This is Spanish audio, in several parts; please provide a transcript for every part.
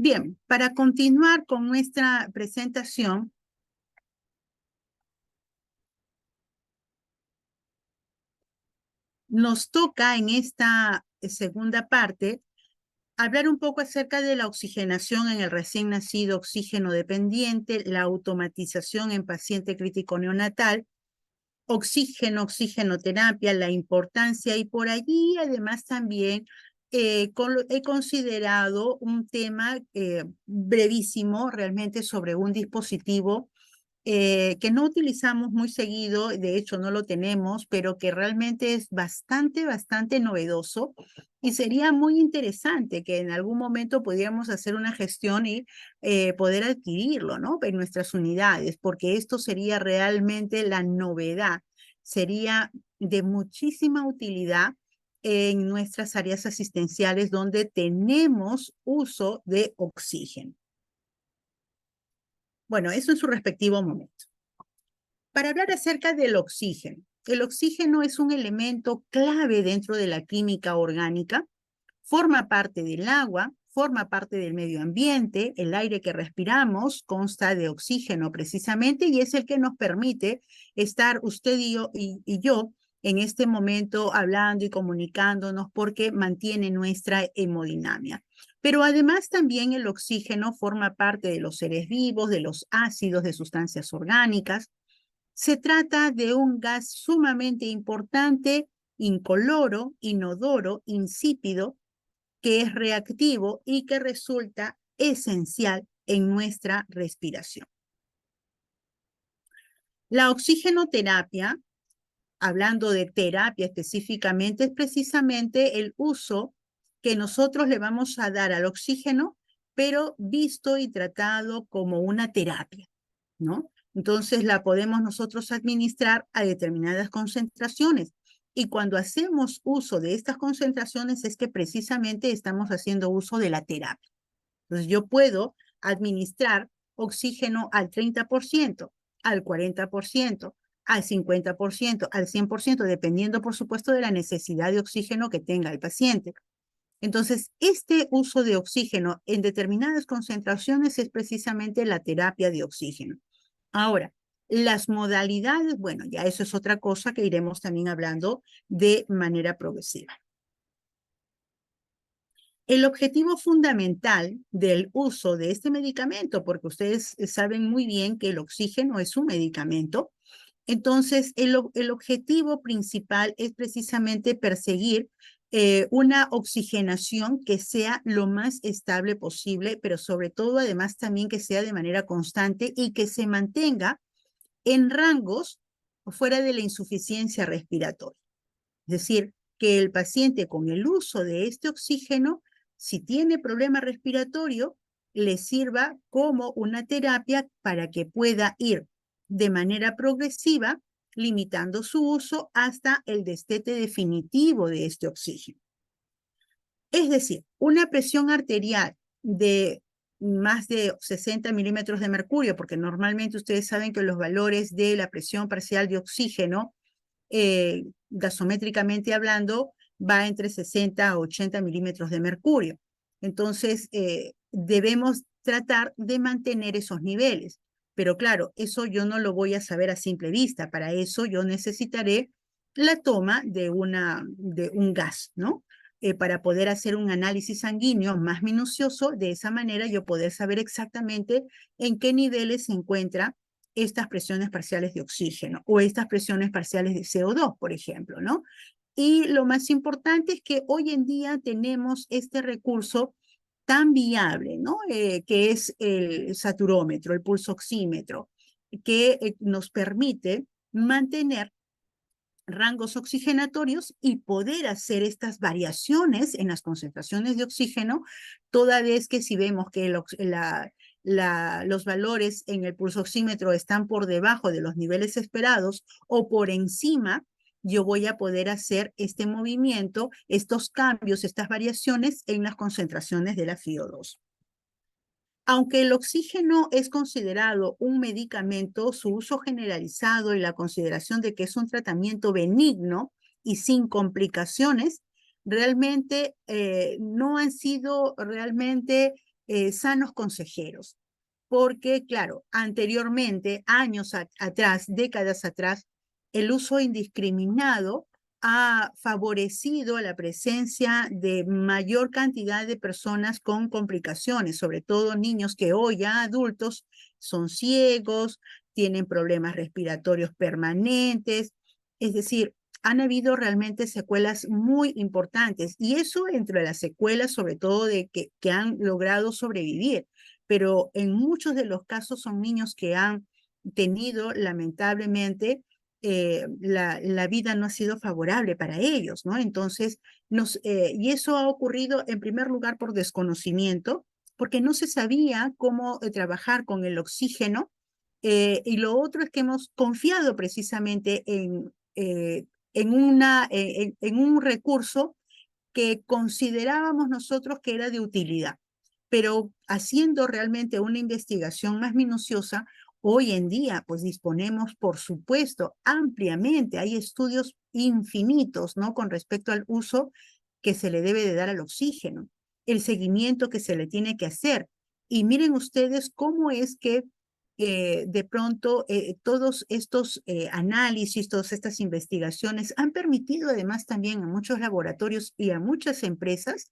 Bien, para continuar con nuestra presentación, nos toca en esta segunda parte hablar un poco acerca de la oxigenación en el recién nacido oxígeno dependiente, la automatización en paciente crítico neonatal, oxigenoterapia, la importancia, y por allí además también he considerado un tema brevísimo realmente sobre un dispositivo que no utilizamos muy seguido, de hecho no lo tenemos, pero que realmente es bastante novedoso y sería muy interesante que en algún momento pudiéramos hacer una gestión y poder adquirirlo, ¿no? En nuestras unidades, porque esto sería realmente la novedad, sería de muchísima utilidad en nuestras áreas asistenciales donde tenemos uso de oxígeno. Bueno, eso en su respectivo momento. Para hablar acerca del oxígeno. El oxígeno es un elemento clave dentro de la química orgánica, forma parte del agua, forma parte del medio ambiente, el aire que respiramos consta de oxígeno precisamente y es el que nos permite estar usted y yo en este momento hablando y comunicándonos porque mantiene nuestra hemodinamia. Pero además también el oxígeno forma parte de los seres vivos, de los ácidos, de sustancias orgánicas. Se trata de un gas sumamente importante, incoloro, inodoro, insípido, que es reactivo y que resulta esencial en nuestra respiración. La oxigenoterapia, hablando de terapia específicamente, es precisamente el uso que nosotros le vamos a dar al oxígeno, pero visto y tratado como una terapia, ¿no? Entonces la podemos nosotros administrar a determinadas concentraciones. Y cuando hacemos uso de estas concentraciones es que precisamente estamos haciendo uso de la terapia. Entonces yo puedo administrar oxígeno al 30%, al 40%, al 50%, al 100%, dependiendo por supuesto de la necesidad de oxígeno que tenga el paciente. Entonces, este uso de oxígeno en determinadas concentraciones es precisamente la terapia de oxígeno. Ahora, las modalidades, bueno, ya eso es otra cosa que iremos también hablando de manera progresiva. El objetivo fundamental del uso de este medicamento, porque ustedes saben muy bien que el oxígeno es un medicamento, entonces el objetivo principal es precisamente perseguir una oxigenación que sea lo más estable posible, pero sobre todo además también que sea de manera constante y que se mantenga en rangos fuera de la insuficiencia respiratoria. Es decir, que el paciente con el uso de este oxígeno, si tiene problema respiratorio, le sirva como una terapia para que pueda ir de manera progresiva, limitando su uso hasta el destete definitivo de este oxígeno. Es decir, una presión arterial de más de 60 milímetros de mercurio, porque normalmente ustedes saben que los valores de la presión parcial de oxígeno gasométricamente hablando, va entre 60 a 80 milímetros de mercurio. Entonces, debemos tratar de mantener esos niveles. Pero claro, eso yo no lo voy a saber a simple vista. Para eso yo necesitaré la toma de un gas, ¿no? Para poder hacer un análisis sanguíneo más minucioso, de esa manera yo poder saber exactamente en qué niveles se encuentra estas presiones parciales de oxígeno o estas presiones parciales de CO2, por ejemplo, ¿no? Y lo más importante es que hoy en día tenemos este recurso tan viable, ¿no? Que es el saturómetro, el pulsoxímetro, que nos permite mantener rangos oxigenatorios y poder hacer estas variaciones en las concentraciones de oxígeno, toda vez que si vemos que los valores en el pulsoxímetro están por debajo de los niveles esperados o por encima, yo voy a poder hacer este movimiento, estos cambios, estas variaciones en las concentraciones de la FiO2. Aunque el oxígeno es considerado un medicamento, su uso generalizado y la consideración de que es un tratamiento benigno y sin complicaciones, realmente no han sido realmente sanos consejeros. Porque, claro, anteriormente, años atrás, décadas atrás, el uso indiscriminado ha favorecido la presencia de mayor cantidad de personas con complicaciones, sobre todo niños que hoy ya adultos son ciegos, tienen problemas respiratorios permanentes, es decir, han habido realmente secuelas muy importantes y eso entre las secuelas sobre todo de que han logrado sobrevivir, pero en muchos de los casos son niños que han tenido lamentablemente la vida no ha sido favorable para ellos, ¿no? Entonces, y eso ha ocurrido en primer lugar por desconocimiento, porque no se sabía cómo trabajar con el oxígeno, y lo otro es que hemos confiado precisamente en un recurso que considerábamos nosotros que era de utilidad. Pero haciendo realmente una investigación más minuciosa, hoy en día pues disponemos, por supuesto, ampliamente, hay estudios infinitos, ¿no? Con respecto al uso que se le debe de dar al oxígeno, el seguimiento que se le tiene que hacer. Y miren ustedes cómo es que de pronto todos estos análisis, todas estas investigaciones han permitido además también a muchos laboratorios y a muchas empresas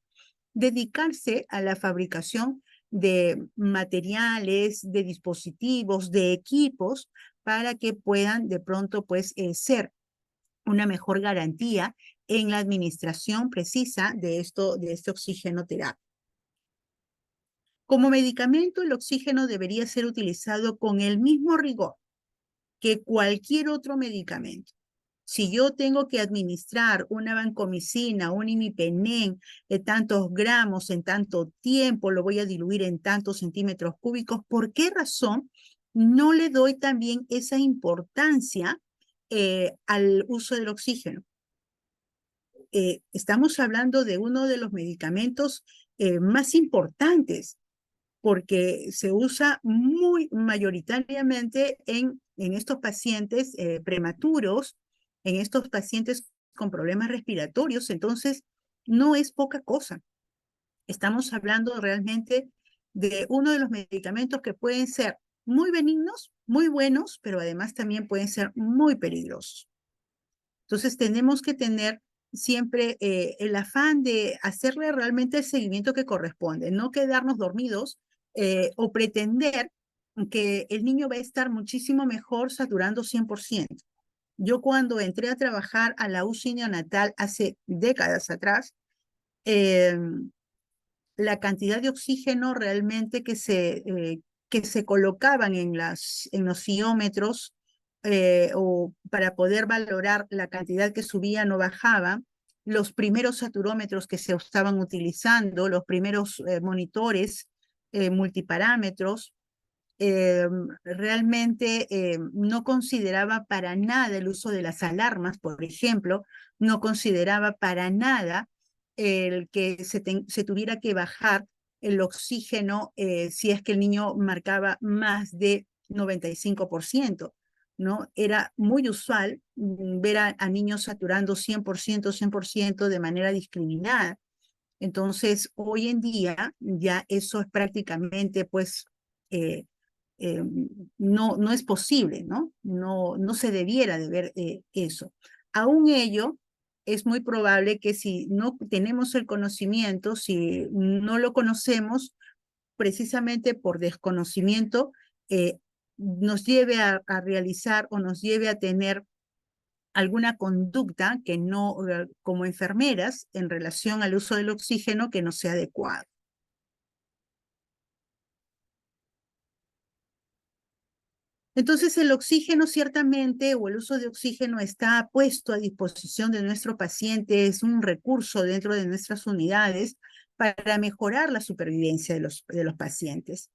dedicarse a la fabricación de materiales, de dispositivos, de equipos para que puedan de pronto pues ser una mejor garantía en la administración precisa de este oxígeno terapia. Como medicamento, el oxígeno debería ser utilizado con el mismo rigor que cualquier otro medicamento. Si yo tengo que administrar una vancomicina, un imipenem de tantos gramos en tanto tiempo, lo voy a diluir en tantos centímetros cúbicos, ¿por qué razón no le doy también esa importancia al uso del oxígeno? Estamos hablando de uno de los medicamentos más importantes porque se usa muy mayoritariamente en estos pacientes prematuros, en estos pacientes con problemas respiratorios, entonces no es poca cosa. Estamos hablando realmente de uno de los medicamentos que pueden ser muy benignos, muy buenos, pero además también pueden ser muy peligrosos. Entonces tenemos que tener siempre el afán de hacerle realmente el seguimiento que corresponde, no quedarnos dormidos o pretender que el niño va a estar muchísimo mejor saturando 100%. Yo cuando entré a trabajar a la UCI neonatal hace décadas atrás, eh, la cantidad de oxígeno realmente que se colocaban en los siómetros o para poder valorar la cantidad que subía o bajaba, los primeros saturómetros que se estaban utilizando, los primeros monitores multiparámetros, realmente no consideraba para nada el uso de las alarmas, por ejemplo, no consideraba para nada el que se tuviera que bajar el oxígeno si es que el niño marcaba más de 95%, ¿no? Era muy usual ver a niños saturando 100%, 100% de manera discriminada. Entonces, hoy en día ya eso es prácticamente, pues, eh, eh, no es posible, ¿no? No se debiera de ver eso. Aún ello, es muy probable que si no tenemos el conocimiento, si no lo conocemos, precisamente por desconocimiento, nos lleve a realizar o nos lleve a tener alguna conducta que no, como enfermeras, en relación al uso del oxígeno que no sea adecuado. Entonces, el oxígeno ciertamente, o el uso de oxígeno está puesto a disposición de nuestro paciente, es un recurso dentro de nuestras unidades para mejorar la supervivencia de los pacientes,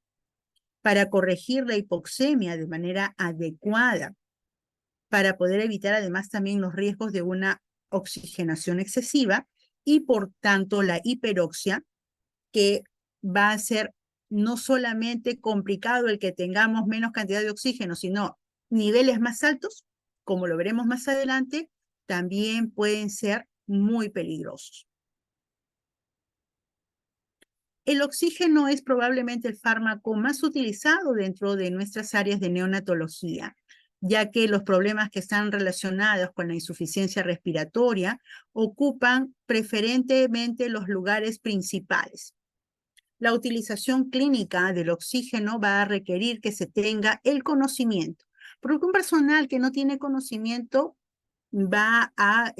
para corregir la hipoxemia de manera adecuada, para poder evitar además también los riesgos de una oxigenación excesiva y por tanto la hiperoxia, que va a ser no solamente complicado el que tengamos menos cantidad de oxígeno, sino niveles más altos, como lo veremos más adelante, también pueden ser muy peligrosos. El oxígeno es probablemente el fármaco más utilizado dentro de nuestras áreas de neonatología, ya que los problemas que están relacionados con la insuficiencia respiratoria ocupan preferentemente los lugares principales. La utilización clínica del oxígeno va a requerir que se tenga el conocimiento, porque un personal que no tiene conocimiento va a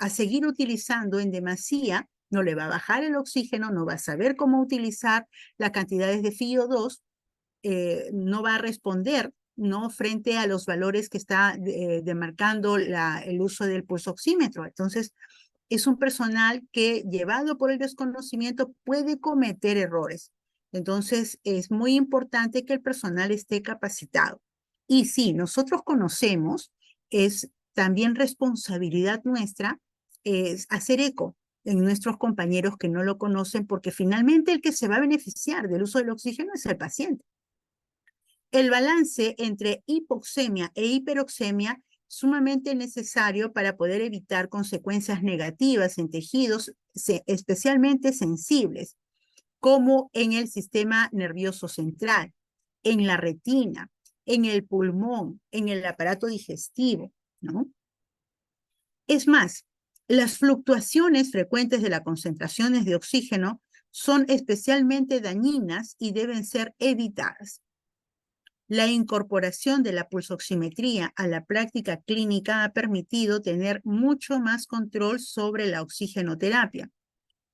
seguir utilizando en demasía, no le va a bajar el oxígeno, no va a saber cómo utilizar las cantidades de FiO2, no va a responder, ¿no?, frente a los valores que está demarcando el uso del pulsoxímetro. Entonces, es un personal que, llevado por el desconocimiento, puede cometer errores. Entonces, es muy importante que el personal esté capacitado. Y si nosotros conocemos, es también responsabilidad nuestra es hacer eco en nuestros compañeros que no lo conocen, porque finalmente el que se va a beneficiar del uso del oxígeno es el paciente. El balance entre hipoxemia e hiperoxemia es sumamente necesario para poder evitar consecuencias negativas en tejidos especialmente sensibles, como en el sistema nervioso central, en la retina, en el pulmón, en el aparato digestivo, ¿no? Es más, las fluctuaciones frecuentes de las concentraciones de oxígeno son especialmente dañinas y deben ser evitadas. La incorporación de la pulsoximetría a la práctica clínica ha permitido tener mucho más control sobre la oxigenoterapia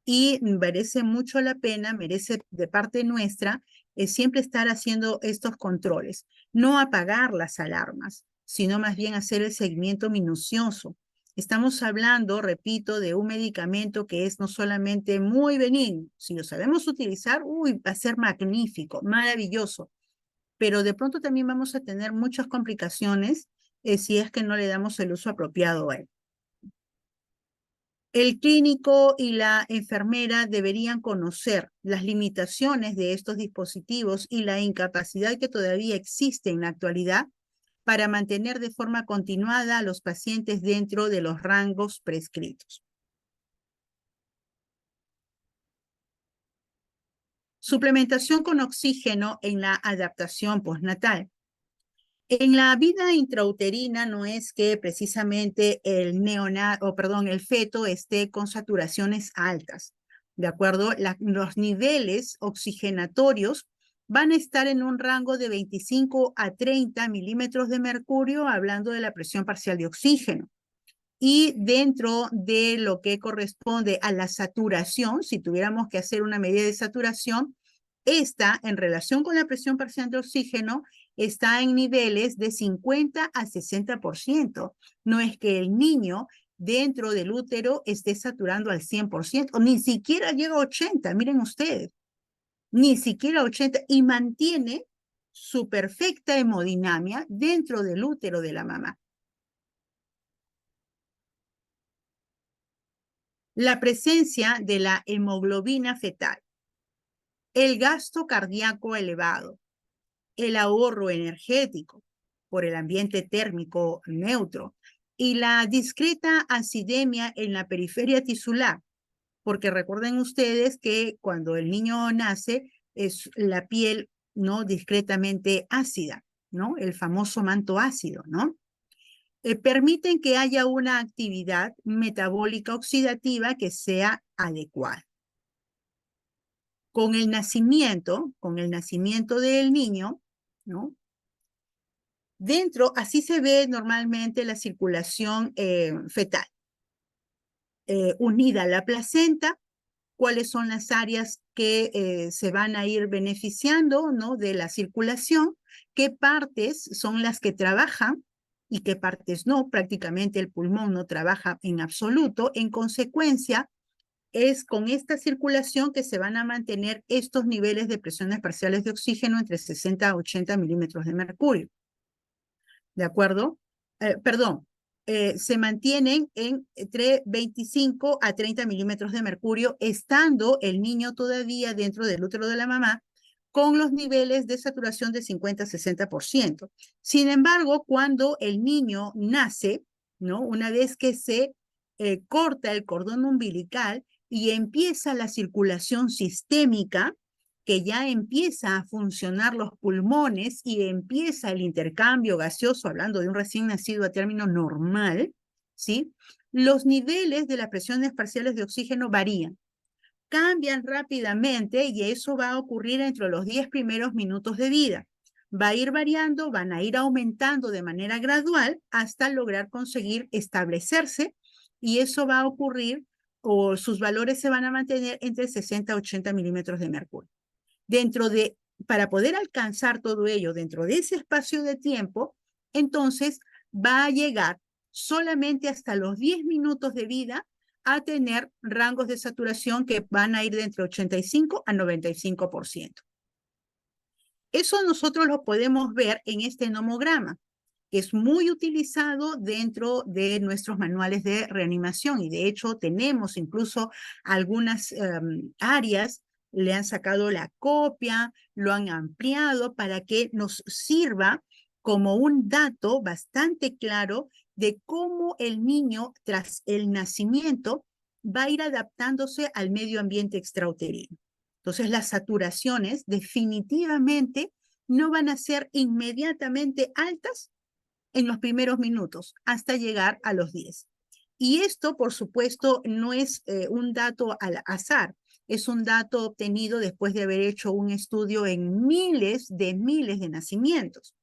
y merece mucho la pena, merece de parte nuestra, siempre estar haciendo estos controles, no apagar las alarmas, sino más bien hacer el seguimiento minucioso. Estamos hablando, repito, de un medicamento que es no solamente muy benigno, si lo sabemos utilizar, va a ser magnífico, maravilloso, pero de pronto también vamos a tener muchas complicaciones si es que no le damos el uso apropiado a él. El clínico y la enfermera deberían conocer las limitaciones de estos dispositivos y la incapacidad que todavía existe en la actualidad para mantener de forma continuada a los pacientes dentro de los rangos prescritos. Suplementación con oxígeno en la adaptación postnatal. En la vida intrauterina no es que precisamente el feto esté con saturaciones altas, ¿de acuerdo? Los niveles oxigenatorios van a estar en un rango de 25 a 30 milímetros de mercurio, hablando de la presión parcial de oxígeno. Y dentro de lo que corresponde a la saturación, si tuviéramos que hacer una medida de saturación, esta, en relación con la presión parcial de oxígeno, está en niveles de 50 a 60%. No es que el niño dentro del útero esté saturando al 100%, o ni siquiera llega a 80, miren ustedes, ni siquiera 80, y mantiene su perfecta hemodinamia dentro del útero de la mamá. La presencia de la hemoglobina fetal, el gasto cardíaco elevado, el ahorro energético por el ambiente térmico neutro y la discreta acidemia en la periferia tisular, porque recuerden ustedes que cuando el niño nace es la piel, ¿no?, discretamente ácida, ¿no?, el famoso manto ácido, ¿no? Permiten que haya una actividad metabólica oxidativa que sea adecuada. Con el nacimiento del niño, ¿no?, dentro, así se ve normalmente la circulación fetal. Unida a la placenta, cuáles son las áreas que se van a ir beneficiando, ¿no?, de la circulación, qué partes son las que trabajan y qué partes no. Prácticamente el pulmón no trabaja en absoluto. En consecuencia, es con esta circulación que se van a mantener estos niveles de presiones parciales de oxígeno entre 60 a 80 milímetros de mercurio. ¿De acuerdo? Se mantienen entre 25 a 30 milímetros de mercurio, estando el niño todavía dentro del útero de la mamá, con los niveles de saturación de 50 a 60%. Sin embargo, cuando el niño nace, ¿no?, una vez que se corta el cordón umbilical, y empieza la circulación sistémica, que ya empieza a funcionar los pulmones y empieza el intercambio gaseoso, hablando de un recién nacido a término normal, ¿sí? Los niveles de las presiones parciales de oxígeno varían, cambian rápidamente y eso va a ocurrir entre los 10 primeros minutos de vida. Va a ir variando, van a ir aumentando de manera gradual hasta lograr conseguir establecerse y eso va a ocurrir o sus valores se van a mantener entre 60 y 80 milímetros de mercurio. Para poder alcanzar todo ello dentro de ese espacio de tiempo, entonces va a llegar solamente hasta los 10 minutos de vida a tener rangos de saturación que van a ir de entre 85 a 95%. Eso nosotros lo podemos ver en este nomograma, que es muy utilizado dentro de nuestros manuales de reanimación y de hecho tenemos incluso algunas áreas, le han sacado la copia, lo han ampliado para que nos sirva como un dato bastante claro de cómo el niño tras el nacimiento va a ir adaptándose al medio ambiente extrauterino. Entonces las saturaciones definitivamente no van a ser inmediatamente altas en los primeros minutos hasta llegar a los 10. Y esto, por supuesto, no es un dato al azar, es un dato obtenido después de haber hecho un estudio en miles de nacimientos,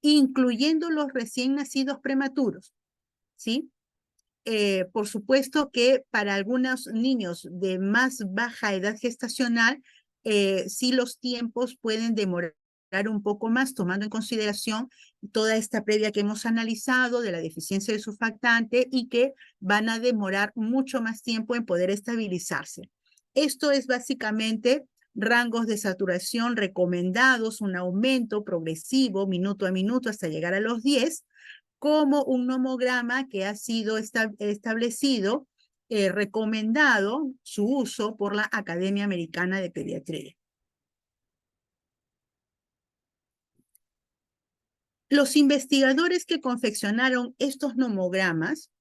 incluyendo los recién nacidos prematuros, ¿sí? Por supuesto que para algunos niños de más baja edad gestacional, sí los tiempos pueden demorar un poco más, tomando en consideración toda esta previa que hemos analizado de la deficiencia de surfactante y que van a demorar mucho más tiempo en poder estabilizarse. Esto es básicamente rangos de saturación recomendados, un aumento progresivo minuto a minuto hasta llegar a los 10, como un nomograma que ha sido establecido, recomendado su uso por la Academia Americana de Pediatría. Los investigadores que confeccionaron estos nomogramas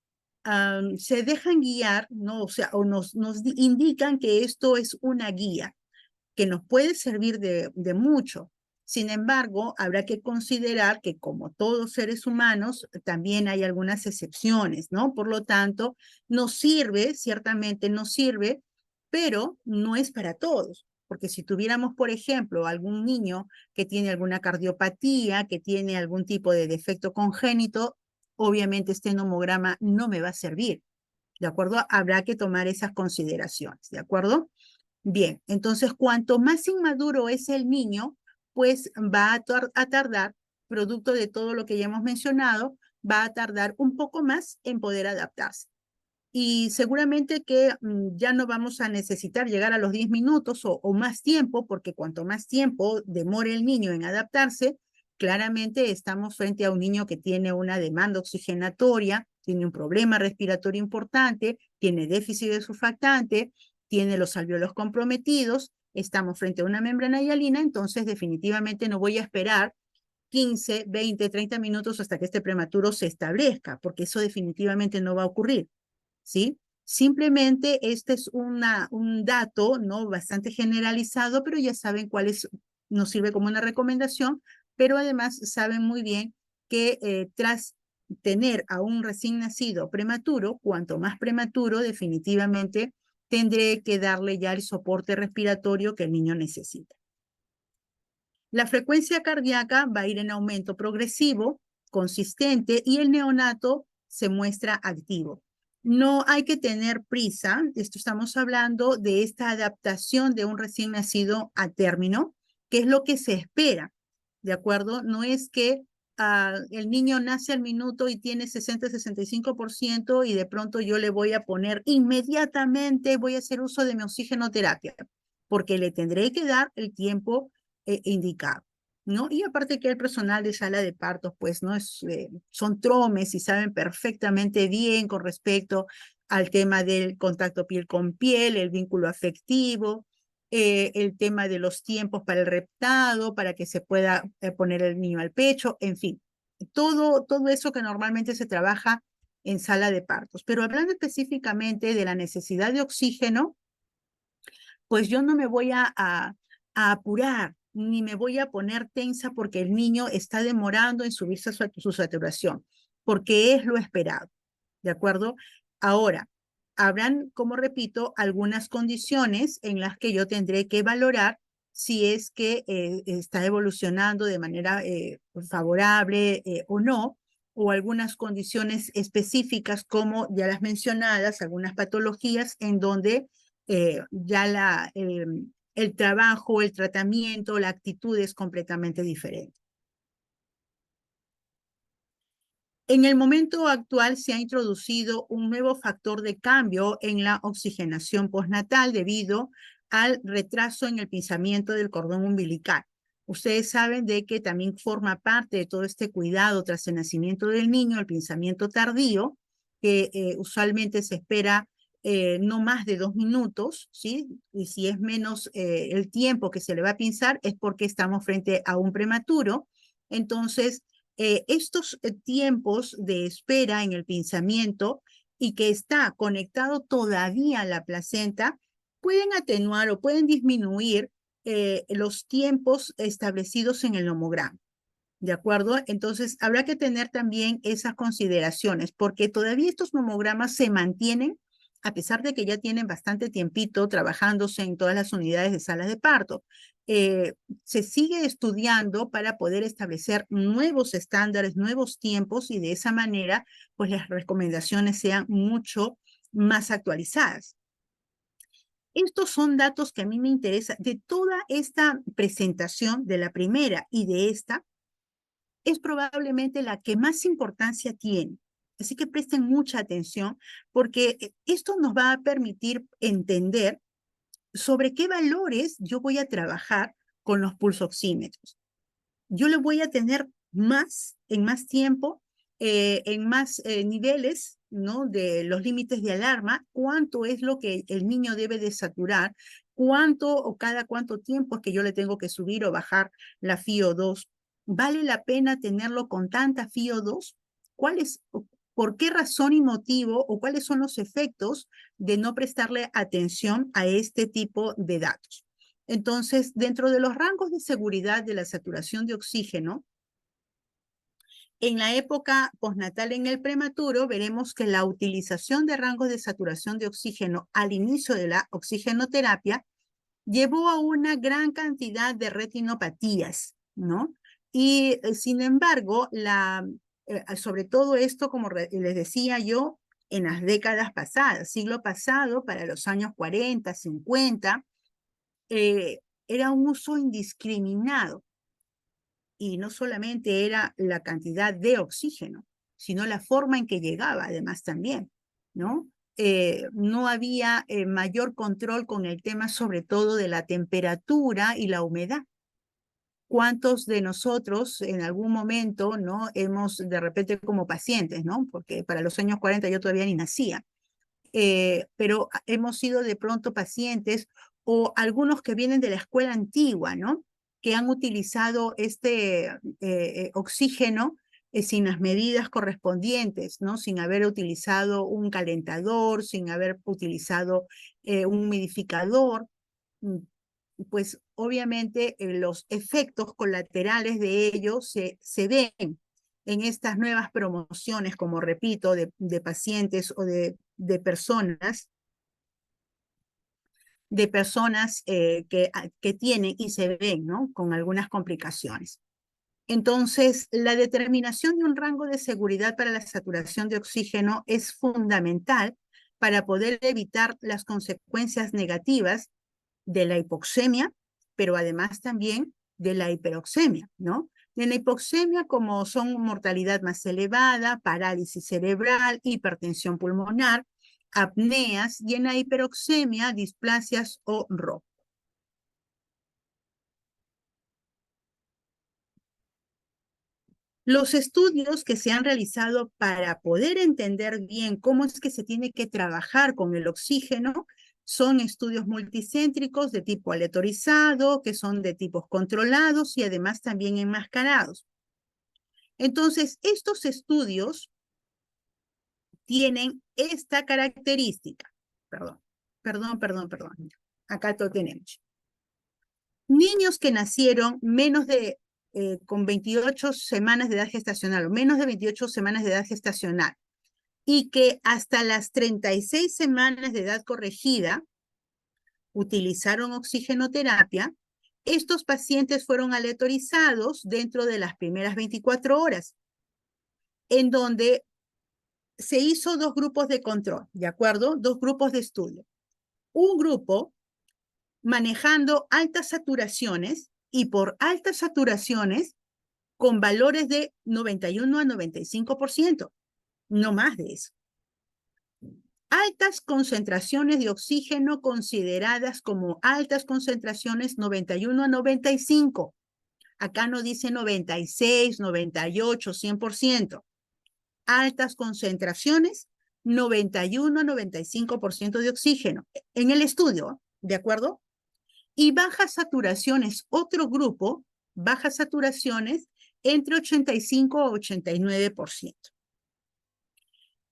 se dejan guiar, ¿no? O sea, o nos indican que esto es una guía que nos puede servir de mucho. Sin embargo, habrá que considerar que como todos seres humanos, también hay algunas excepciones, ¿no? Por lo tanto, nos sirve, ciertamente nos sirve, pero no es para todos. Porque si tuviéramos, por ejemplo, algún niño que tiene alguna cardiopatía, que tiene algún tipo de defecto congénito, obviamente este nomograma no me va a servir, ¿de acuerdo? Habrá que tomar esas consideraciones, ¿de acuerdo? Bien, entonces cuanto más inmaduro es el niño, pues va a tardar, producto de todo lo que ya hemos mencionado, va a tardar un poco más en poder adaptarse. Y seguramente que ya no vamos a necesitar llegar a los 10 minutos o más tiempo, porque cuanto más tiempo demore el niño en adaptarse, claramente estamos frente a un niño que tiene una demanda oxigenatoria, tiene un problema respiratorio importante, tiene déficit de surfactante, tiene los alvéolos comprometidos, estamos frente a una membrana hialina, entonces definitivamente no voy a esperar 15, 20, 30 minutos hasta que este prematuro se establezca, porque eso definitivamente no va a ocurrir, ¿sí? Simplemente este es un dato, ¿no? Bastante generalizado, pero ya saben cuál es, nos sirve como una recomendación, pero además saben muy bien que tras tener a un recién nacido prematuro, cuanto más prematuro, definitivamente tendré que darle ya el soporte respiratorio que el niño necesita. La frecuencia cardíaca va a ir en aumento progresivo, consistente, y el neonato se muestra activo. No hay que tener prisa, esto estamos hablando de esta adaptación de un recién nacido a término, que es lo que se espera, ¿de acuerdo? No es que el niño nace al minuto y tiene 60-65% y de pronto yo le voy a poner inmediatamente, voy a hacer uso de mi oxigenoterapia, porque le tendré que dar el tiempo indicado, ¿no? Y aparte que el personal de sala de partos, pues, ¿no? Son tromes y saben perfectamente bien con respecto al tema del contacto piel con piel, el vínculo afectivo, el tema de los tiempos para el reptado, para que se pueda poner el niño al pecho, en fin, todo eso que normalmente se trabaja en sala de partos. Pero hablando específicamente de la necesidad de oxígeno, pues yo no me voy a apurar, ni me voy a poner tensa porque el niño está demorando en subirse a su saturación, porque es lo esperado, ¿de acuerdo? Ahora, habrán, como repito, algunas condiciones en las que yo tendré que valorar si es que está evolucionando de manera favorable o no, o algunas condiciones específicas como ya las mencionadas, algunas patologías en donde ya el trabajo, el tratamiento, la actitud es completamente diferente. En el momento actual se ha introducido un nuevo factor de cambio en la oxigenación postnatal debido al retraso en el pinzamiento del cordón umbilical. Ustedes saben de que también forma parte de todo este cuidado tras el nacimiento del niño, el pinzamiento tardío, que usualmente se espera no más de 2 minutos, ¿sí? Y si es menos el tiempo que se le va a pinzar es porque estamos frente a un prematuro. Entonces, estos tiempos de espera en el pinzamiento y que está conectado todavía a la placenta pueden atenuar o pueden disminuir los tiempos establecidos en el nomograma. ¿De acuerdo? Entonces, habrá que tener también esas consideraciones, porque todavía estos nomogramas se mantienen, a pesar de que ya tienen bastante tiempito trabajándose en todas las unidades de salas de parto. Se sigue estudiando para poder establecer nuevos estándares, nuevos tiempos, y de esa manera, pues las recomendaciones sean mucho más actualizadas. Estos son datos que a mí me interesan de toda esta presentación, de la primera y de esta, es probablemente la que más importancia tiene. Así que presten mucha atención porque esto nos va a permitir entender sobre qué valores yo voy a trabajar con los pulsoxímetros. Yo le voy a tener en más tiempo, en más niveles, ¿no? De los límites de alarma, cuánto es lo que el niño debe de saturar, cuánto o cada cuánto tiempo es que yo le tengo que subir o bajar la FiO2. ¿Vale la pena tenerlo con tanta FiO2? ¿Por qué razón y motivo o cuáles son los efectos de no prestarle atención a este tipo de datos? Entonces, dentro de los rangos de seguridad de la saturación de oxígeno, en la época postnatal en el prematuro, veremos que la utilización de rangos de saturación de oxígeno al inicio de la oxigenoterapia llevó a una gran cantidad de retinopatías, ¿no? Y sin embargo, sobre todo esto, como les decía yo, en las décadas pasadas, siglo pasado, para los años 40, 50, era un uso indiscriminado, y no solamente era la cantidad de oxígeno, sino la forma en que llegaba, además también, ¿no? No había mayor control con el tema, sobre todo de la temperatura y la humedad. ¿Cuántos de nosotros en algún momento, ¿no? Hemos de repente como pacientes, ¿no? Porque para los años 40 yo todavía ni nacía, pero hemos sido de pronto pacientes o algunos que vienen de la escuela antigua, ¿no? Que han utilizado este oxígeno sin las medidas correspondientes, ¿no? Sin haber utilizado un calentador, sin haber utilizado un humidificador. Pues obviamente los efectos colaterales de ello se ven en estas nuevas promociones, como repito, de pacientes o de personas que tienen y se ven, ¿no? Con algunas complicaciones. Entonces, la determinación de un rango de seguridad para la saturación de oxígeno es fundamental para poder evitar las consecuencias negativas de la hipoxemia, pero además también de la hiperoxemia, ¿no? En la hipoxemia, como son mortalidad más elevada, parálisis cerebral, hipertensión pulmonar, apneas, y en la hiperoxemia, displasias o ROP. Los estudios que se han realizado para poder entender bien cómo es que se tiene que trabajar con el oxígeno son estudios multicéntricos de tipo aleatorizado, que son de tipos controlados y además también enmascarados. Entonces, estos estudios tienen esta característica. Perdón. Acá lo tenemos. Niños que nacieron con 28 semanas de edad gestacional, o menos de 28 semanas de edad gestacional, y que hasta las 36 semanas de edad corregida utilizaron oxigenoterapia, estos pacientes fueron aleatorizados dentro de las primeras 24 horas, en donde se hizo 2 grupos de control, ¿de acuerdo? 2 grupos de estudio. Un grupo manejando altas saturaciones, y por altas saturaciones con valores de 91 a 95%, no más de eso. Altas concentraciones de oxígeno consideradas como altas concentraciones 91 a 95. Acá no dice 96, 98, 100%. Altas concentraciones, 91 a 95% de oxígeno en el estudio, ¿de acuerdo? Y bajas saturaciones, otro grupo, bajas saturaciones entre 85 a 89%.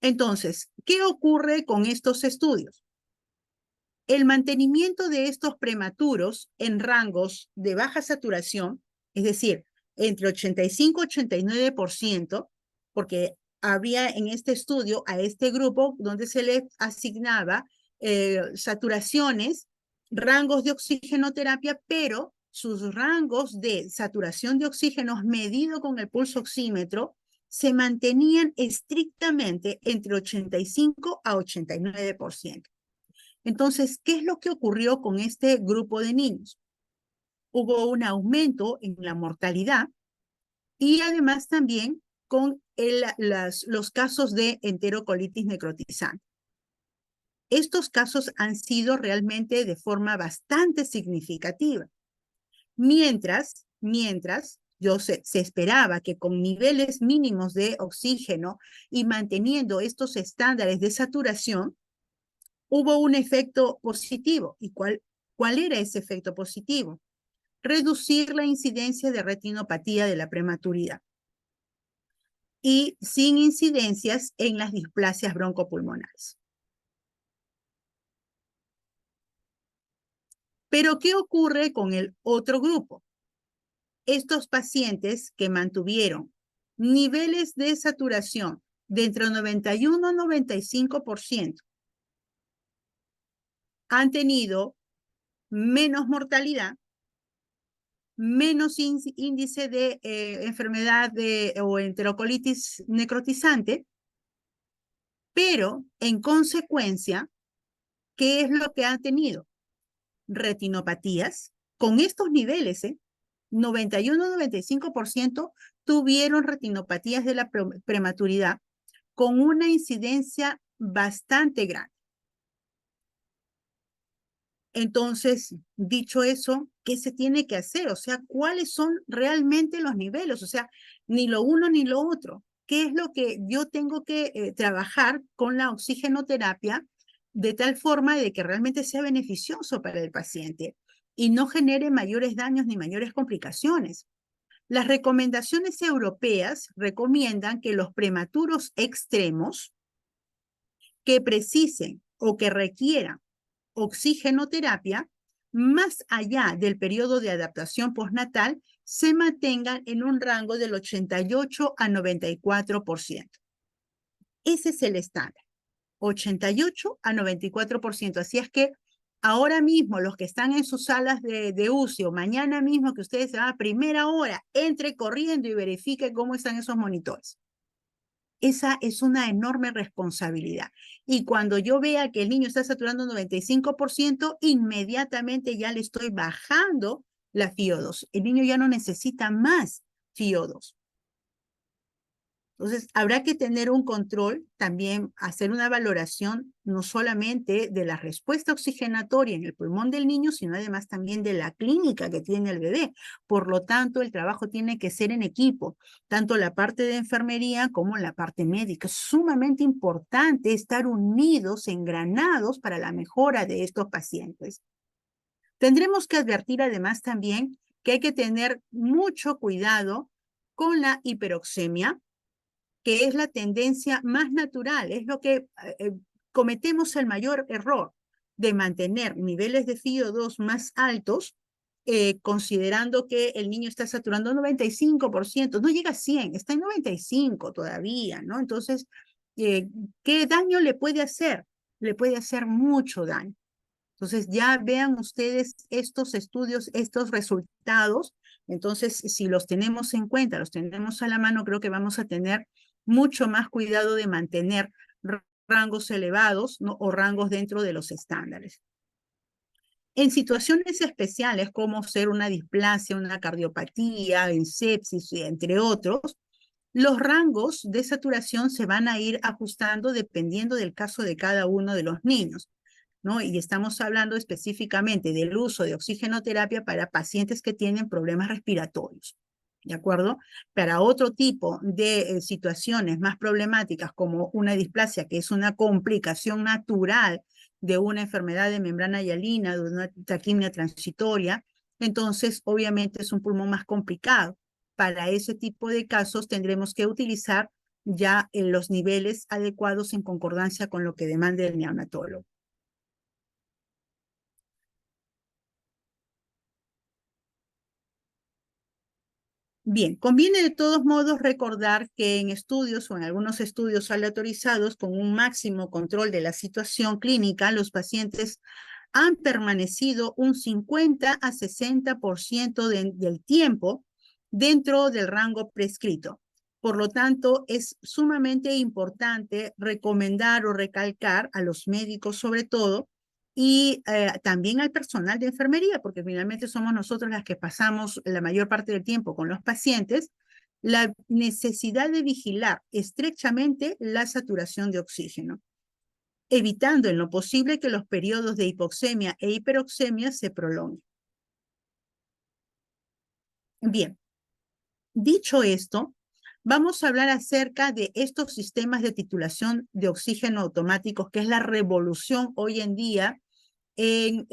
Entonces, ¿qué ocurre con estos estudios? El mantenimiento de estos prematuros en rangos de baja saturación, es decir, entre 85 y 89%, porque había en este estudio a este grupo donde se le asignaba saturaciones, rangos de oxigenoterapia, pero sus rangos de saturación de oxígeno medido con el pulso oxímetro se mantenían estrictamente entre 85 a 89%. Entonces, ¿qué es lo que ocurrió con este grupo de niños? Hubo un aumento en la mortalidad y además también con los casos de enterocolitis necrotizante. Estos casos han sido realmente de forma bastante significativa. Mientras se esperaba que con niveles mínimos de oxígeno y manteniendo estos estándares de saturación, hubo un efecto positivo. ¿Y cuál era ese efecto positivo? Reducir la incidencia de retinopatía de la prematuridad y sin incidencias en las displasias broncopulmonares. Pero, ¿qué ocurre con el otro grupo? Estos pacientes que mantuvieron niveles de saturación de entre 91 y 95% han tenido menos mortalidad, menos índice de enfermedad o enterocolitis necrotizante, pero en consecuencia, ¿qué es lo que han tenido? Retinopatías con estos niveles, 91-95% tuvieron retinopatías de la prematuridad con una incidencia bastante grande. Entonces, dicho eso, ¿qué se tiene que hacer? O sea, ¿cuáles son realmente los niveles? O sea, ni lo uno ni lo otro. ¿Qué es lo que yo tengo que trabajar con la oxigenoterapia de tal forma de que realmente sea beneficioso para el paciente y no genere mayores daños ni mayores complicaciones? Las recomendaciones europeas recomiendan que los prematuros extremos que precisen o que requieran oxigenoterapia, más allá del periodo de adaptación postnatal, se mantengan en un rango del 88 a 94%. Ese es el estándar, 88 a 94%. Así es que ahora mismo los que están en sus salas de UCI o mañana mismo que ustedes se van a primera hora, entre corriendo y verifique cómo están esos monitores. Esa es una enorme responsabilidad. Y cuando yo vea que el niño está saturando 95%, inmediatamente ya le estoy bajando la FiO2. El niño ya no necesita más FiO2. Entonces, habrá que tener un control, también hacer una valoración, no solamente de la respuesta oxigenatoria en el pulmón del niño, sino además también de la clínica que tiene el bebé. Por lo tanto, el trabajo tiene que ser en equipo, tanto la parte de enfermería como la parte médica. Es sumamente importante estar unidos, engranados para la mejora de estos pacientes. Tendremos que advertir además también que hay que tener mucho cuidado con la hiperoxemia, que es la tendencia más natural, es lo que cometemos el mayor error de mantener niveles de FiO2 más altos, considerando que el niño está saturando 95%, no llega a 100, está en 95 todavía, ¿no? Entonces, ¿qué daño le puede hacer? Le puede hacer mucho daño. Entonces, ya vean ustedes estos estudios, estos resultados. Entonces, si los tenemos en cuenta, los tenemos a la mano, creo que vamos a tener mucho más cuidado de mantener rangos elevados, ¿no? O rangos dentro de los estándares. En situaciones especiales como ser una displasia, una cardiopatía, en sepsis, entre otros, los rangos de saturación se van a ir ajustando dependiendo del caso de cada uno de los niños, ¿no? Y estamos hablando específicamente del uso de oxigenoterapia para pacientes que tienen problemas respiratorios, ¿de acuerdo? Para otro tipo de situaciones más problemáticas como una displasia, que es una complicación natural de una enfermedad de membrana hialina, de una taquimia transitoria, entonces obviamente es un pulmón más complicado. Para ese tipo de casos tendremos que utilizar ya los niveles adecuados en concordancia con lo que demande el neonatólogo. Bien, conviene de todos modos recordar que en estudios o en algunos estudios aleatorizados con un máximo control de la situación clínica, los pacientes han permanecido un 50 a 60% del tiempo dentro del rango prescrito. Por lo tanto, es sumamente importante recomendar o recalcar a los médicos sobre todo y también al personal de enfermería, porque finalmente somos nosotros las que pasamos la mayor parte del tiempo con los pacientes, la necesidad de vigilar estrechamente la saturación de oxígeno, evitando en lo posible que los periodos de hipoxemia e hiperoxemia se prolonguen. Bien, dicho esto, vamos a hablar acerca de estos sistemas de titulación de oxígeno automáticos, que es la revolución hoy en día en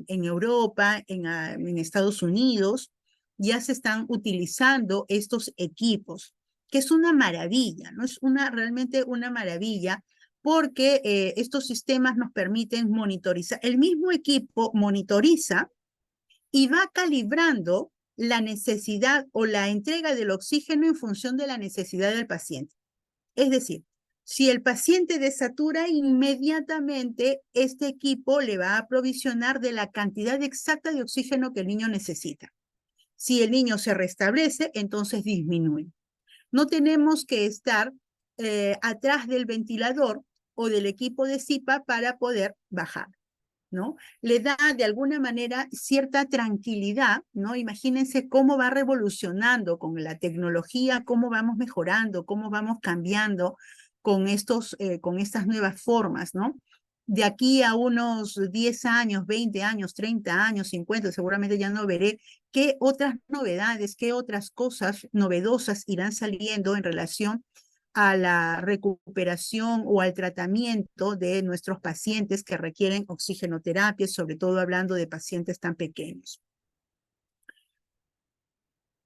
Europa, en Estados Unidos. Ya se están utilizando estos equipos, que es una maravilla, ¿no? Es realmente una maravilla, porque estos sistemas nos permiten monitorizar. El mismo equipo monitoriza y va calibrando la necesidad o la entrega del oxígeno en función de la necesidad del paciente. Es decir, si el paciente desatura, inmediatamente este equipo le va a aprovisionar de la cantidad exacta de oxígeno que el niño necesita. Si el niño se restablece, entonces disminuye. No tenemos que estar atrás del ventilador o del equipo de CIPA para poder bajar, ¿no? Le da de alguna manera cierta tranquilidad, ¿no? Imagínense cómo va revolucionando con la tecnología, cómo vamos mejorando, cómo vamos cambiando con estas nuevas formas, ¿no? De aquí a unos 10 años, 20 años, 30 años, 50, seguramente ya no veré qué otras novedades, qué otras cosas novedosas irán saliendo en relación a la recuperación o al tratamiento de nuestros pacientes que requieren oxigenoterapia, sobre todo hablando de pacientes tan pequeños.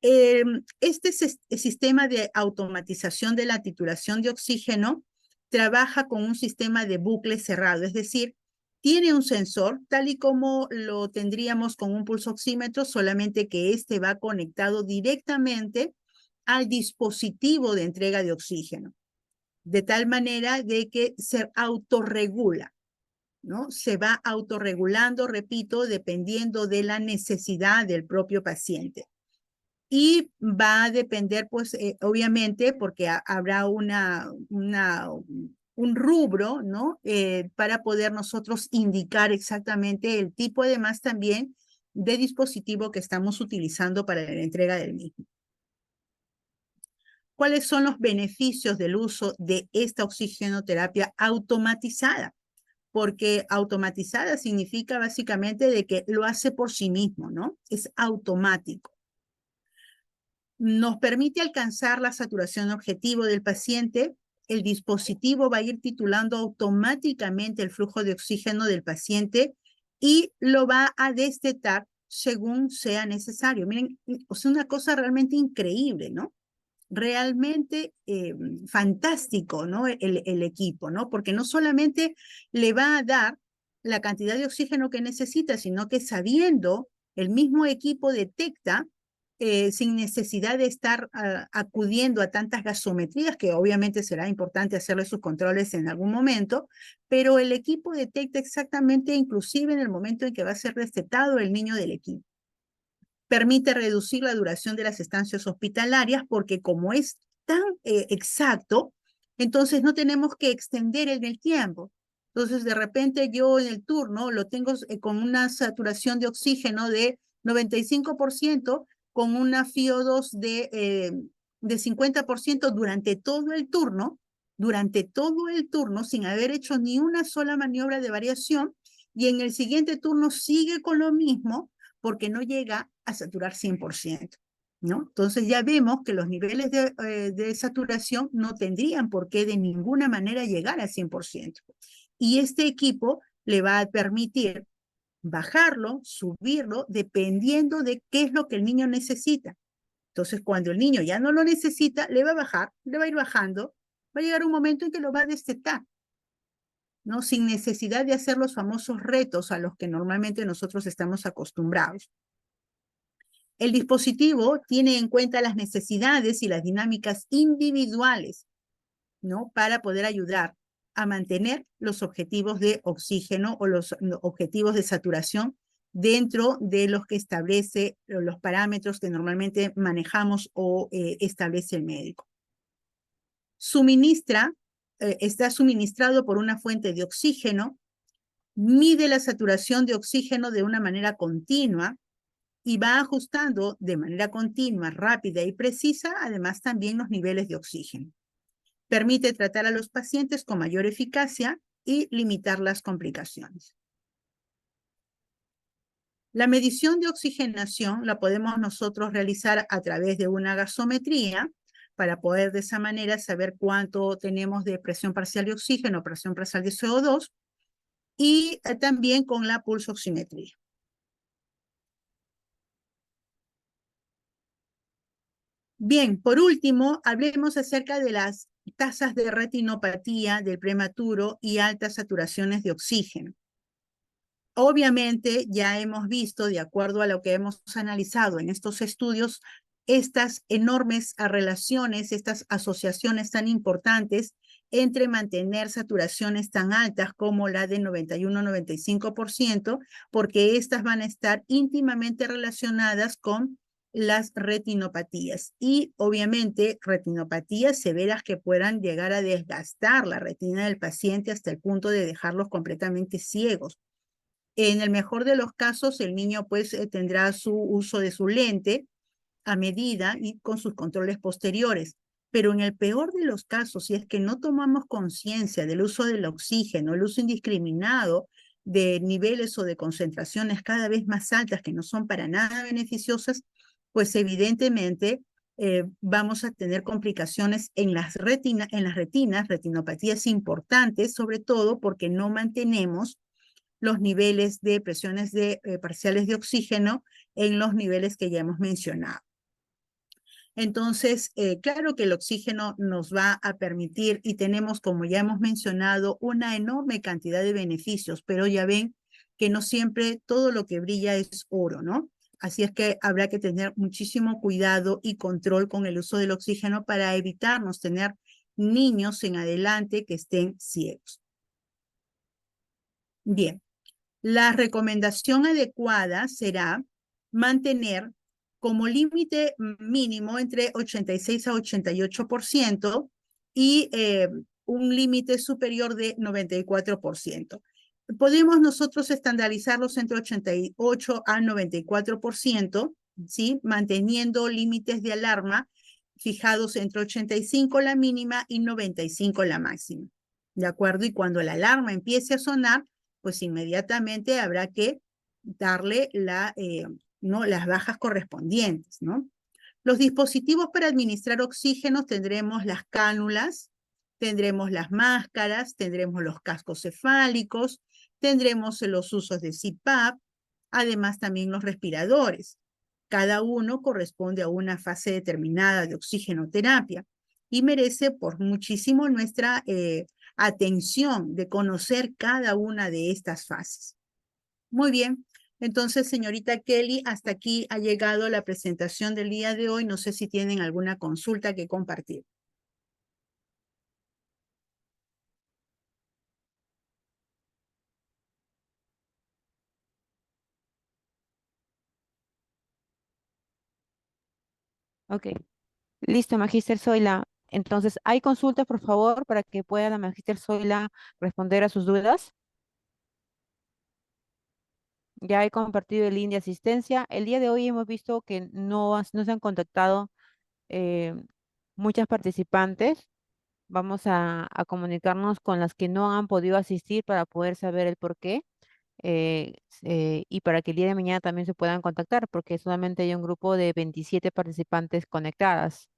Este sistema de automatización de la titulación de oxígeno trabaja con un sistema de bucle cerrado, es decir, tiene un sensor tal y como lo tendríamos con un pulsoxímetro, solamente que este va conectado directamente al dispositivo de entrega de oxígeno, de tal manera de que se autorregula, ¿no? Se va autorregulando, repito, dependiendo de la necesidad del propio paciente. Y va a depender, pues, obviamente, porque habrá un rubro, ¿no? Para poder nosotros indicar exactamente el tipo, además, también de dispositivo que estamos utilizando para la entrega del mismo. ¿Cuáles son los beneficios del uso de esta oxigenoterapia automatizada? Porque automatizada significa básicamente de que lo hace por sí mismo, ¿no? Es automático. Nos permite alcanzar la saturación objetivo del paciente. El dispositivo va a ir titulando automáticamente el flujo de oxígeno del paciente y lo va a destetar según sea necesario. Miren, es una cosa realmente increíble, ¿no? realmente fantástico, ¿no? El equipo, ¿no? Porque no solamente le va a dar la cantidad de oxígeno que necesita, sino que sabiendo, el mismo equipo detecta sin necesidad de estar acudiendo a tantas gasometrías, que obviamente será importante hacerle sus controles en algún momento, pero el equipo detecta exactamente, inclusive en el momento en que va a ser recetado el niño del equipo. Permite reducir la duración de las estancias hospitalarias porque como es tan exacto, entonces no tenemos que extender en el tiempo. Entonces, de repente yo en el turno lo tengo con una saturación de oxígeno de 95%, con una FiO2 de 50% durante todo el turno, sin haber hecho ni una sola maniobra de variación, y en el siguiente turno sigue con lo mismo, porque no llega a saturar 100%, ¿no? Entonces ya vemos que los niveles de saturación no tendrían por qué de ninguna manera llegar al 100%. Y este equipo le va a permitir bajarlo, subirlo, dependiendo de qué es lo que el niño necesita. Entonces, cuando el niño ya no lo necesita, le va a bajar, le va a ir bajando, va a llegar un momento en que lo va a destetar, ¿no? Sin necesidad de hacer los famosos retos a los que normalmente nosotros estamos acostumbrados. El dispositivo tiene en cuenta las necesidades y las dinámicas individuales, ¿no? Para poder ayudar a mantener los objetivos de oxígeno o los objetivos de saturación dentro de los que establece los parámetros que normalmente manejamos o establece el médico. Está suministrado por una fuente de oxígeno, mide la saturación de oxígeno de una manera continua, y va ajustando de manera continua, rápida y precisa, además también los niveles de oxígeno. Permite tratar a los pacientes con mayor eficacia y limitar las complicaciones. La medición de oxigenación la podemos nosotros realizar a través de una gasometría para poder de esa manera saber cuánto tenemos de presión parcial de oxígeno, presión parcial de CO2, y también con la pulsoximetría. Bien, por último, hablemos acerca de las tasas de retinopatía del prematuro y altas saturaciones de oxígeno. Obviamente, ya hemos visto, de acuerdo a lo que hemos analizado en estos estudios, estas enormes relaciones, estas asociaciones tan importantes entre mantener saturaciones tan altas como la de 91-95%, porque estas van a estar íntimamente relacionadas con las retinopatías y obviamente retinopatías severas que puedan llegar a desgastar la retina del paciente hasta el punto de dejarlos completamente ciegos. En el mejor de los casos, el niño pues tendrá su uso de su lente a medida y con sus controles posteriores. Pero en el peor de los casos, si es que no tomamos conciencia del uso del oxígeno, el uso indiscriminado de niveles o de concentraciones cada vez más altas que no son para nada beneficiosas, pues evidentemente vamos a tener complicaciones en las retinas, retinopatías importantes, sobre todo porque no mantenemos los niveles de presiones parciales de oxígeno en los niveles que ya hemos mencionado. Entonces, claro que el oxígeno nos va a permitir y tenemos, como ya hemos mencionado, una enorme cantidad de beneficios, pero ya ven que no siempre todo lo que brilla es oro, ¿no? Así es que habrá que tener muchísimo cuidado y control con el uso del oxígeno para evitarnos tener niños en adelante que estén ciegos. Bien, la recomendación adecuada será mantener como límite mínimo entre 86 a 88% y un límite superior de 94%. Podemos nosotros estandarizarlos entre 88 a 94%, ¿sí? Manteniendo límites de alarma fijados entre 85 la mínima y 95 la máxima. ¿De acuerdo? Y cuando la alarma empiece a sonar, pues inmediatamente habrá que darle ¿no? las bajas correspondientes, ¿no? Los dispositivos para administrar oxígeno tendremos las cánulas, tendremos las máscaras, tendremos los cascos cefálicos, tendremos los usos de CPAP, además también los respiradores. Cada uno corresponde a una fase determinada de oxigenoterapia y merece por muchísimo nuestra atención de conocer cada una de estas fases. Muy bien. Entonces, señorita Kelly, hasta aquí ha llegado la presentación del día de hoy. No sé si tienen alguna consulta que compartir. Ok, listo, Magíster Zoila. Entonces, ¿hay consultas, por favor, para que pueda la Magíster Zoila responder a sus dudas? Ya he compartido el link de asistencia. El día de hoy hemos visto que no se han contactado eh, muchas participantes. Vamos a comunicarnos con las que no han podido asistir para poder saber el por qué y para que el día de mañana también se puedan contactar, porque solamente hay un grupo de 27 participantes conectadas.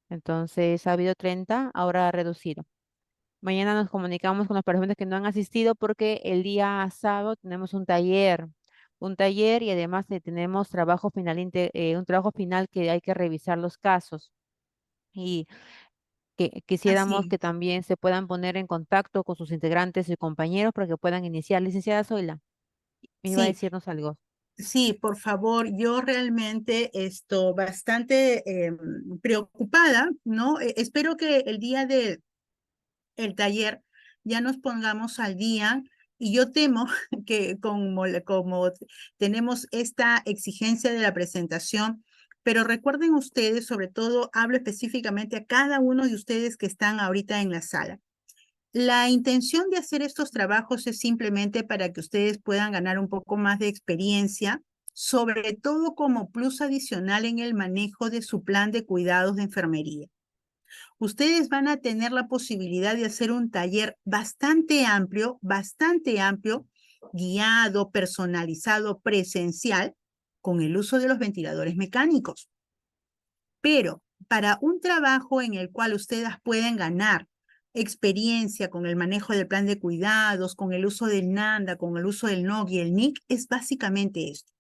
Entonces ha habido 30, ahora ha reducido. Mañana nos comunicamos con las personas que no han asistido porque el día sábado tenemos un taller y además tenemos trabajo final, un trabajo final que hay que revisar los casos y que quisiéramos Así, que también se puedan poner en contacto con sus integrantes y compañeros para que puedan iniciar. Licenciada Zoila, me iba a sí, decirnos algo. sí, por favor, yo realmente estoy bastante preocupada, ¿no? Espero que el día del el taller ya nos pongamos al día y yo temo que como tenemos esta exigencia de la presentación, pero recuerden ustedes, sobre todo hablo específicamente a cada uno de ustedes que están ahorita en la sala. La intención de hacer estos trabajos es simplemente para que ustedes puedan ganar un poco más de experiencia, sobre todo como plus adicional en el manejo de su plan de cuidados de enfermería. Ustedes van a tener la posibilidad de hacer un taller bastante amplio, guiado, personalizado, presencial, con el uso de los ventiladores mecánicos. Pero para un trabajo en el cual ustedes pueden ganar experiencia con el manejo del plan de cuidados, con el uso del NANDA, con el uso del NOC y el NIC, es básicamente esto.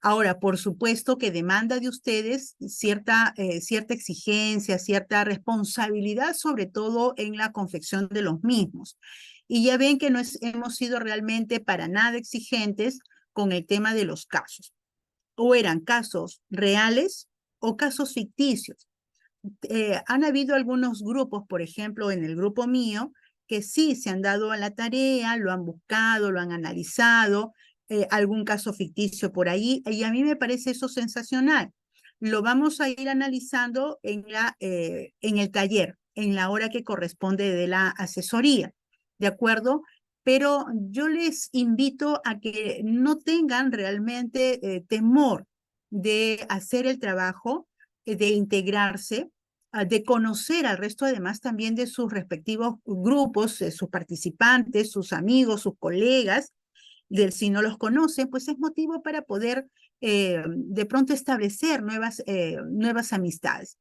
Ahora, por supuesto que demanda de ustedes cierta exigencia, cierta responsabilidad, sobre todo en la confección de los mismos. Y ya ven que no hemos sido realmente para nada exigentes con el tema de los casos. O eran casos reales o casos ficticios. Han habido algunos grupos, por ejemplo, en el grupo mío, que sí se han dado a la tarea, lo han buscado, lo han analizado, algún caso ficticio por ahí, y a mí me parece eso sensacional. Lo vamos a ir analizando en el taller, en la hora que corresponde de la asesoría, ¿de acuerdo? Pero yo les invito a que no tengan realmente temor de hacer el trabajo, de integrarse, de conocer al resto además también de sus respectivos grupos, sus participantes, sus amigos, sus colegas, si no los conocen, pues es motivo para poder de pronto establecer nuevas amistades.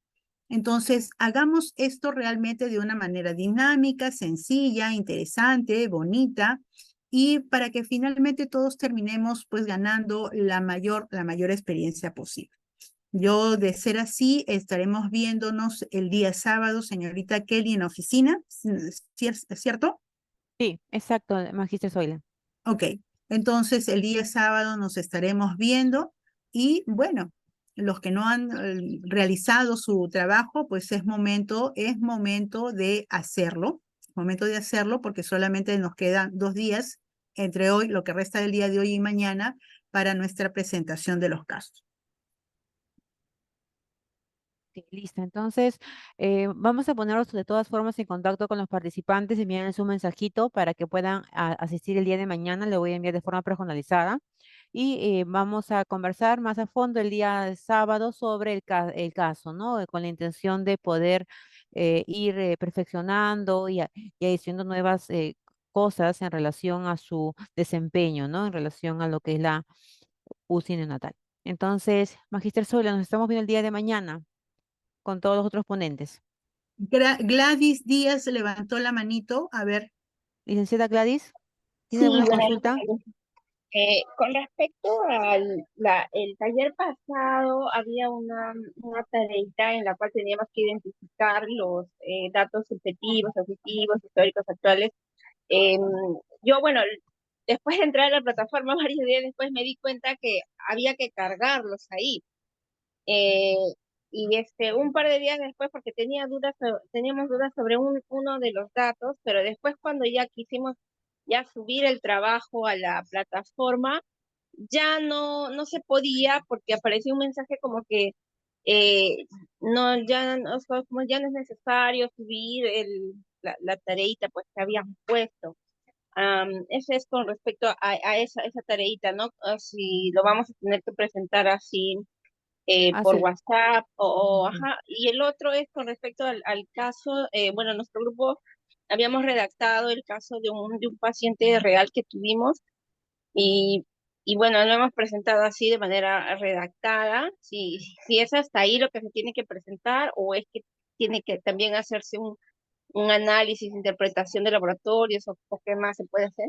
Entonces, hagamos esto realmente de una manera dinámica, sencilla, interesante, bonita, y para que finalmente todos terminemos pues ganando la mayor experiencia posible. Yo, de ser así, estaremos viéndonos el día sábado, señorita Kelly, en la oficina, ¿cierto? Sí, exacto, Magíster Zoila. Ok, entonces el día sábado nos estaremos viendo y bueno, los que no han realizado su trabajo, pues es momento de hacerlo porque solamente nos quedan 2 días entre hoy, lo que resta del día de hoy y mañana, para nuestra presentación de los casos. Sí, listo. Entonces, vamos a ponernos de todas formas en contacto con los participantes, enviarles un mensajito para que puedan asistir el día de mañana. Le voy a enviar de forma personalizada y vamos a conversar más a fondo el día sábado sobre el caso, ¿no? Con la intención de poder ir perfeccionando y haciendo nuevas cosas en relación a su desempeño, ¿no? En relación a lo que es la UCI neonatal. Entonces, Magíster Zoila, nos estamos viendo el día de mañana con todos los otros ponentes. Gladys Díaz levantó la manito. A ver, Licenciada Gladys, ¿tiene Sí, alguna buenas consulta? tardes. Con respecto el taller pasado, había una tareita en la cual teníamos que identificar los datos subjetivos, objetivos, históricos, actuales. Em, yo, bueno, después de entrar a la plataforma varios días después me di cuenta que había que cargarlos ahí. Eh, y un par de días después, porque teníamos dudas sobre uno de los datos, pero después cuando ya quisimos ya subir el trabajo a la plataforma, ya no se podía porque apareció un mensaje como que no, ya, o sea, como ya no es necesario subir la tareita pues que habían puesto. Ese es con respecto a esa tareita, ¿no? Si lo vamos a tener que presentar así por Así. WhatsApp ajá. Y el otro es con respecto al caso, bueno, nuestro grupo habíamos redactado el caso de un paciente real que tuvimos y, y bueno, lo hemos presentado así de manera redactada. Si es hasta ahí lo que se tiene que presentar o es que tiene que también hacerse un análisis, interpretación de laboratorios o qué más se puede hacer.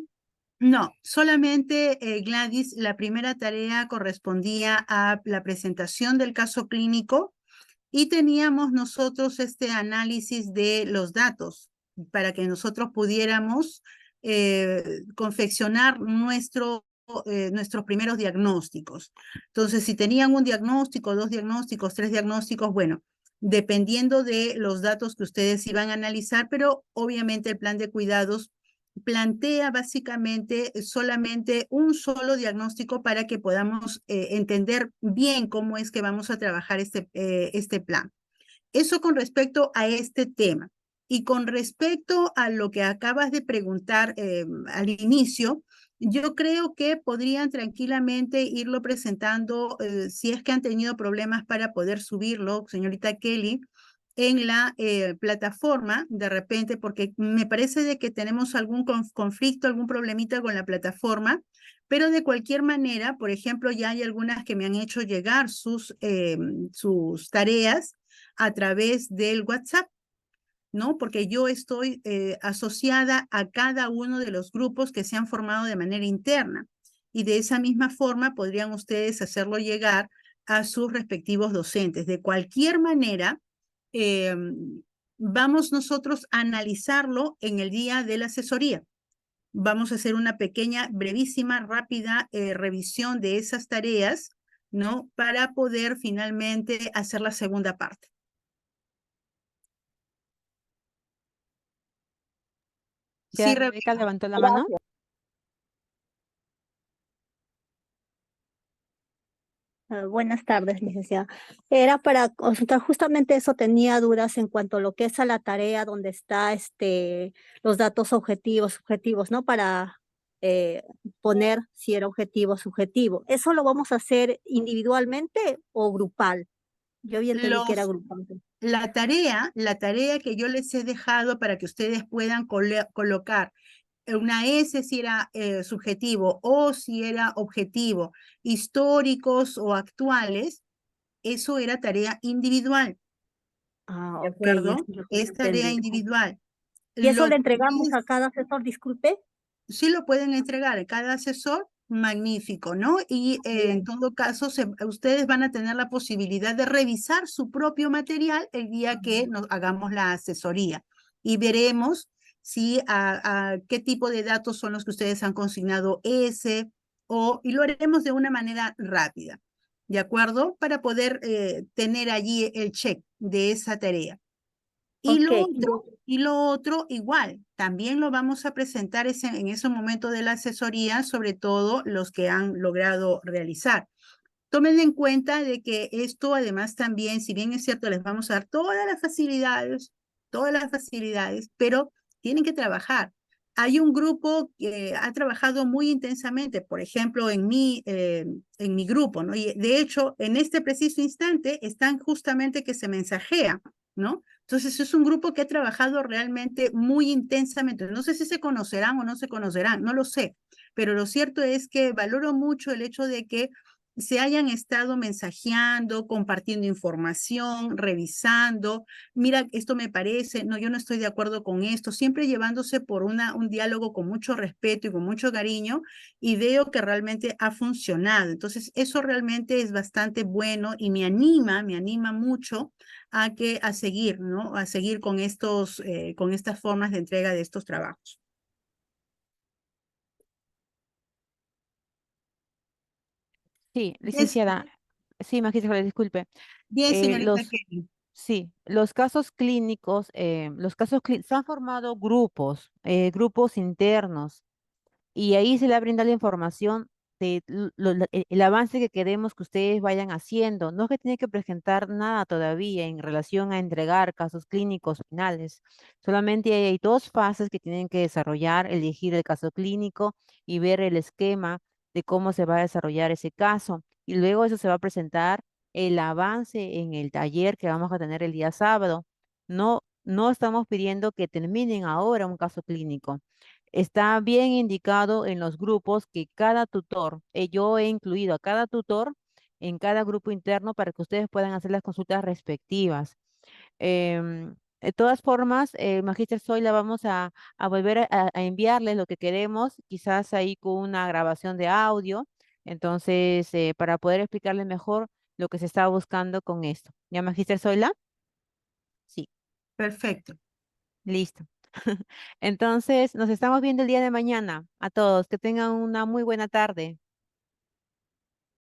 No, solamente, Gladys, la primera tarea correspondía a la presentación del caso clínico y teníamos nosotros este análisis de los datos para que nosotros pudiéramos confeccionar nuestros primeros diagnósticos. Entonces, si tenían un diagnóstico, dos diagnósticos, tres diagnósticos, bueno, dependiendo de los datos que ustedes iban a analizar, pero obviamente el plan de cuidados plantea básicamente solamente un solo diagnóstico para que podamos entender bien cómo es que vamos a trabajar este plan. Eso con respecto a este tema. Y con respecto a lo que acabas de preguntar al inicio, yo creo que podrían tranquilamente irlo presentando si es que han tenido problemas para poder subirlo, señorita Kelly, en la plataforma de repente, porque me parece de que tenemos algún conflicto, algún problemita con la plataforma, pero de cualquier manera, por ejemplo, ya hay algunas que me han hecho llegar sus tareas a través del WhatsApp, ¿no? Porque yo estoy asociada a cada uno de los grupos que se han formado de manera interna. Y de esa misma forma podrían ustedes hacerlo llegar a sus respectivos docentes. De cualquier manera, eh, vamos nosotros a analizarlo en el día de la asesoría. Vamos a hacer una pequeña, brevísima, rápida revisión de esas tareas, ¿no? Para poder finalmente hacer la segunda parte. Ya Sí, Rebeca Rebeca. levantó la mano. Buenas tardes, licenciada. Era para consultar justamente eso, tenía dudas en cuanto a lo que es a la tarea donde está los datos objetivos, subjetivos, ¿no? Para eh, poner si era objetivo o subjetivo. ¿Eso lo vamos a hacer individualmente o grupal? Yo había entendido que era Los, grupal. la tarea que yo les he dejado para que ustedes puedan colocar una S si era subjetivo o si era objetivo, históricos o actuales, eso era tarea individual, Ah, ¿de ok, eso acuerdo? es lo que yo Es tarea entendí. individual. ¿Y eso Lo le que entregamos a cada asesor, disculpe? sí lo pueden entregar a cada asesor, magnífico, ¿no? Y en Bien. todo caso, ustedes van a tener la posibilidad de revisar su propio material el día que nos hagamos la asesoría y veremos si a qué tipo de datos son los que ustedes han consignado ese y lo haremos de una manera rápida, ¿de acuerdo? Para poder tener allí el check de esa tarea. Ok, Y lo otro, igual, también lo vamos a presentar en ese momento de la asesoría, sobre todo los que han logrado realizar. Tomen en cuenta de que esto además también, si bien es cierto, les vamos a dar todas las facilidades, pero tienen que trabajar. Hay un grupo que ha trabajado muy intensamente, por ejemplo, en mi grupo, ¿no? Y de hecho, en este preciso instante están justamente que se mensajea, ¿no? Entonces es un grupo que ha trabajado realmente muy intensamente. No sé si se conocerán o no se conocerán, no lo sé, pero lo cierto es que valoro mucho el hecho de que se hayan estado mensajeando, compartiendo información, revisando, mira, esto me parece, no, yo no estoy de acuerdo con esto, siempre llevándose por un diálogo con mucho respeto y con mucho cariño, y veo que realmente ha funcionado. Entonces, eso realmente es bastante bueno y me anima mucho a seguir, ¿no? A seguir con con estas formas de entrega de estos trabajos. Sí, Es licenciada. Sí, magistrada, disculpe. bien, Eh, señorita los, Kelly. sí, los casos clínicos, se han formado grupos, grupos internos. Y ahí se le brinda la información de el avance que queremos que ustedes vayan haciendo. No es que tienen que presentar nada todavía en relación a entregar casos clínicos finales. Solamente hay dos fases que tienen que desarrollar: elegir el caso clínico y ver el esquema de cómo se va a desarrollar ese caso. Y luego eso se va a presentar el avance en el taller que vamos a tener el día sábado. No estamos pidiendo que terminen ahora un caso clínico. Está bien indicado en los grupos que cada tutor, yo he incluido a cada tutor en cada grupo interno para que ustedes puedan hacer las consultas respectivas. De todas formas, Magíster Zoila, vamos a volver a enviarles lo que queremos, quizás ahí con una grabación de audio, entonces, para poder explicarles mejor lo que se está buscando con esto. ¿Ya, Magíster Zoila? Sí, Perfecto. listo. Entonces, nos estamos viendo el día de mañana. A todos, que tengan una muy buena tarde.